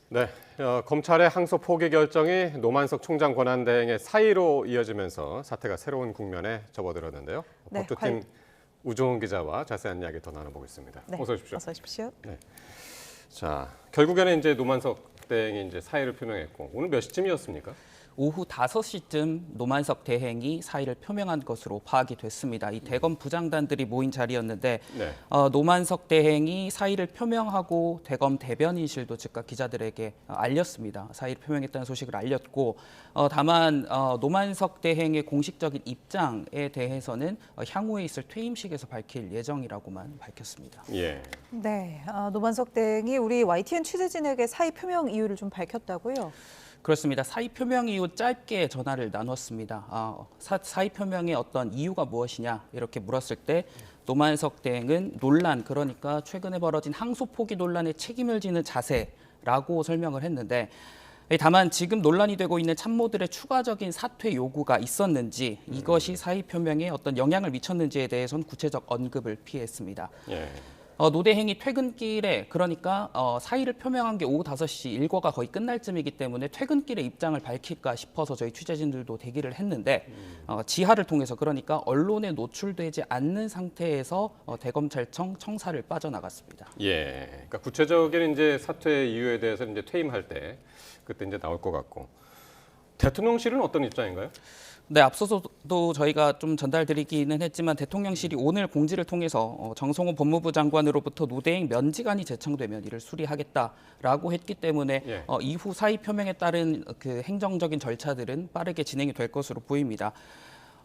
네, 검찰의 항소 포기 결정이 노만석 총장 권한대행의 사의로 이어지면서 사태가 새로운 국면에 접어들었는데요. 네, 법조팀 우종훈 기자와 자세한 이야기 더 나눠보겠습니다. 네, 어서 오십시오. 어서 오십시오. 네. 자, 결국에는 이제 노만석 대행이 이제 사의를 표명했고 오늘 몇 시쯤이었습니까? 오후 5시쯤 노만석 대행이 사의를 표명한 것으로 파악이 됐습니다. 이 대검 부장단들이 모인 자리였는데 네. 노만석 대행이 사의를 표명하고 대검 대변인실도 즉각 기자들에게 알렸습니다. 사의를 표명했다는 소식을 알렸고 다만 노만석 대행의 공식적인 입장에 대해서는 향후에 있을 퇴임식에서 밝힐 예정이라고만 밝혔습니다. 예. 네, 노만석 대행이 우리 YTN 취재진에게 사의 표명 이유를 좀 밝혔다고요? 그렇습니다. 사의 표명 이후 짧게 전화를 나눴습니다. 사의 표명의 어떤 이유가 무엇이냐 이렇게 물었을 때 노만석 대행은 논란, 그러니까 최근에 벌어진 항소 포기 논란에 책임을 지는 자세라고 설명을 했는데 다만 지금 논란이 되고 있는 참모들의 추가적인 사퇴 요구가 있었는지 이것이 사의 표명에 어떤 영향을 미쳤는지에 대해서는 구체적 언급을 피했습니다. 예. 노 대행이 퇴근길에, 그러니까 사의를 표명한 게 오후 5시 일과가 거의 끝날 쯤이기 때문에 퇴근길에 입장을 밝힐까 싶어서 저희 취재진들도 대기를 했는데 지하를 통해서, 그러니까 언론에 노출되지 않는 상태에서 대검찰청 청사를 빠져나갔습니다. 예. 그러니까 구체적인 이제 사퇴 이유에 대해서 이제 퇴임할 때 그때 이제 나올 것 같고 대통령실은 어떤 입장인가요? 네, 앞서서도 저희가 좀 전달드리기는 했지만 대통령실이 오늘 공지를 통해서 정성호 법무부 장관으로부터 노 대행 면직안이 제청되면 이를 수리하겠다라고 했기 때문에 예. 이후 사의 표명에 따른 그 행정적인 절차들은 빠르게 진행이 될 것으로 보입니다.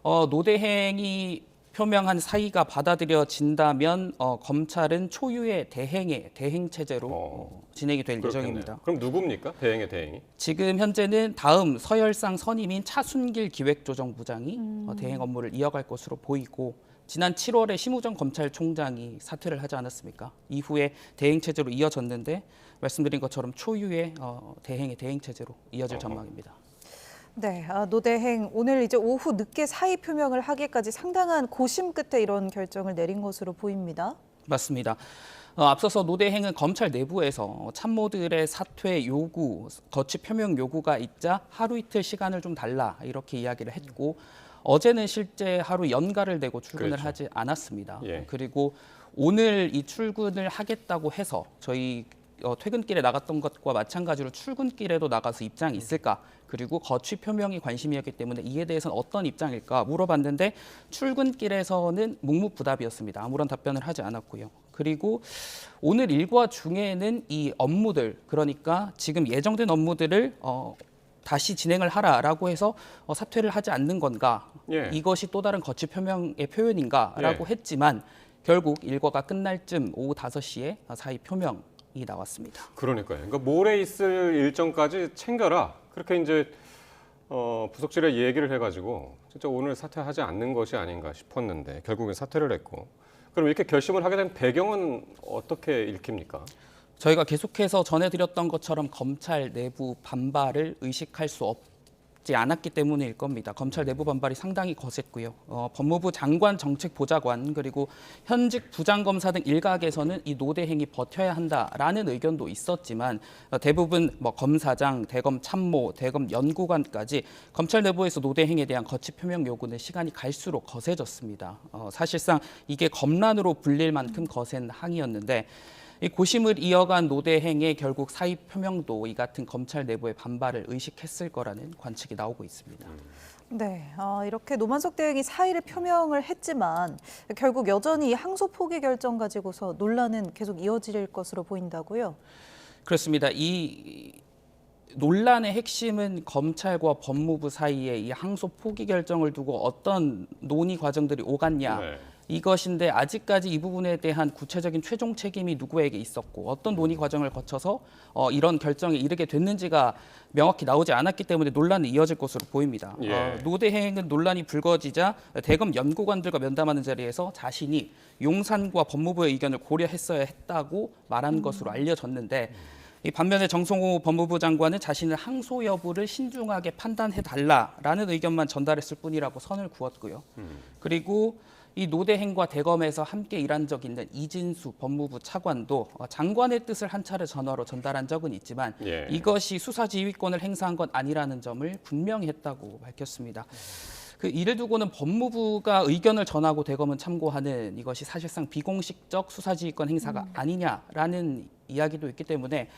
노 대행이 표명한 사의가 받아들여진다면 검찰은 초유의 대행 체제로 진행이 될 그렇겠네요. 예정입니다. 그럼 누굽니까? 대행의 대행이? 지금 현재는 다음 서열상 선임인 차순길 기획조정부장이 대행 업무를 이어갈 것으로 보이고, 지난 7월에 심우정 검찰총장이 사퇴를 하지 않았습니까? 이후에 대행 체제로 이어졌는데 말씀드린 것처럼 초유의 대행의 대행 체제로 이어질 전망입니다. 네, 노 대행 오늘 이제 오후 늦게 사의 표명을 하기까지 상당한 고심 끝에 이런 결정을 내린 것으로 보입니다. 맞습니다. 앞서서 노 대행은 검찰 내부에서 참모들의 사퇴 요구, 거취 표명 요구가 있자 하루 이틀 시간을 좀 달라 이렇게 이야기를 했고, 어제는 실제 하루 연가를 내고 출근을 그렇죠. 하지 않았습니다. 예. 그리고 오늘 이 출근을 하겠다고 해서 저희 퇴근길에 나갔던 것과 마찬가지로 출근길에도 나가서 입장이 있을까, 그리고 거취 표명이 관심이었기 때문에 이에 대해서는 어떤 입장일까 물어봤는데 출근길에서는 묵묵부답이었습니다. 아무런 답변을 하지 않았고요. 그리고 오늘 일과 중에는 이 업무들, 그러니까 지금 예정된 업무들을 다시 진행을 하라라고 해서 사퇴를 하지 않는 건가, 예. 이것이 또 다른 거취 표명의 표현인가라고 예. 했지만 결국 일과가 끝날 쯤 오후 5시에 사의 표명이 나왔습니다. 그러니까요. 그러니까 모레 있을 일정까지 챙겨라. 그렇게 이제 부속실에 얘기를 해가지고 진짜 오늘 사퇴하지 않는 것이 아닌가 싶었는데 결국엔 사퇴를 했고. 그럼 이렇게 결심을 하게 된 배경은 어떻게 읽힙니까? 저희가 계속해서 전해드렸던 것처럼 검찰 내부 반발을 의식할 수 없지 않았기 때문일 겁니다. 검찰 내부 반발이 상당히 거셌고요. 법무부 장관 정책보좌관 그리고 현직 부장검사 등 일각에서는 이 노 대행이 버텨야 한다라는 의견도 있었지만 대부분 검사장, 대검 참모, 대검 연구관까지 검찰 내부에서 노 대행에 대한 거취 표명 요구는 시간이 갈수록 거세졌습니다. 사실상 이게 검란으로 불릴 만큼 거센 항의였는데 이 고심을 이어간 노 대행의 결국 사의 표명도 이 같은 검찰 내부의 반발을 의식했을 거라는 관측이 나오고 있습니다. 네, 이렇게 노만석 대행이 사의를 표명을 했지만 결국 여전히 항소 포기 결정 가지고서 논란은 계속 이어질 것으로 보인다고요? 그렇습니다. 이 논란의 핵심은 검찰과 법무부 사이에 이 항소 포기 결정을 두고 어떤 논의 과정들이 오갔냐. 네. 이것인데 아직까지 이 부분에 대한 구체적인 최종 책임이 누구에게 있었고 어떤 논의 과정을 거쳐서 이런 결정에 이르게 됐는지가 명확히 나오지 않았기 때문에 논란은 이어질 것으로 보입니다. 예. 노 대행은 논란이 불거지자 대검 연구관들과 면담하는 자리에서 자신이 용산과 법무부의 의견을 고려했어야 했다고 말한 것으로 알려졌는데 이 반면에 정성호 법무부 장관은 자신의 항소 여부를 신중하게 판단해달라라는 의견만 전달했을 뿐이라고 선을 그었고요. 그리고 이 노대행과 대검에서 함께 일한 적 있는 이진수 법무부 차관도 장관의 뜻을 한 차례 전화로 전달한 적은 있지만 예. 이것이 수사 지휘권을 행사한 건 아니라는 점을 분명히 했다고 밝혔습니다. 그 이를 두고는 법무부가 의견을 전하고 대검은 참고하는 이것이 사실상 비공식적 수사지휘권 행사가 아니냐라는 이야기도 있기 때문에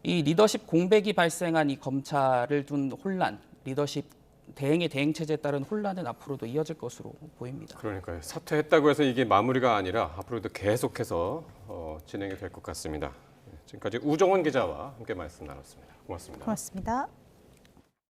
이 리더십 공백이 발생한 이 검찰을 둔 혼란, 리더십 대행의 대행 체제에 따른 혼란은 앞으로도 이어질 것으로 보입니다. 그러니까요. 사퇴했다고 해서 이게 마무리가 아니라 앞으로도 계속해서 진행이 될 것 같습니다. 지금까지 우정원 기자와 함께 말씀 나눴습니다. 고맙습니다. 고맙습니다.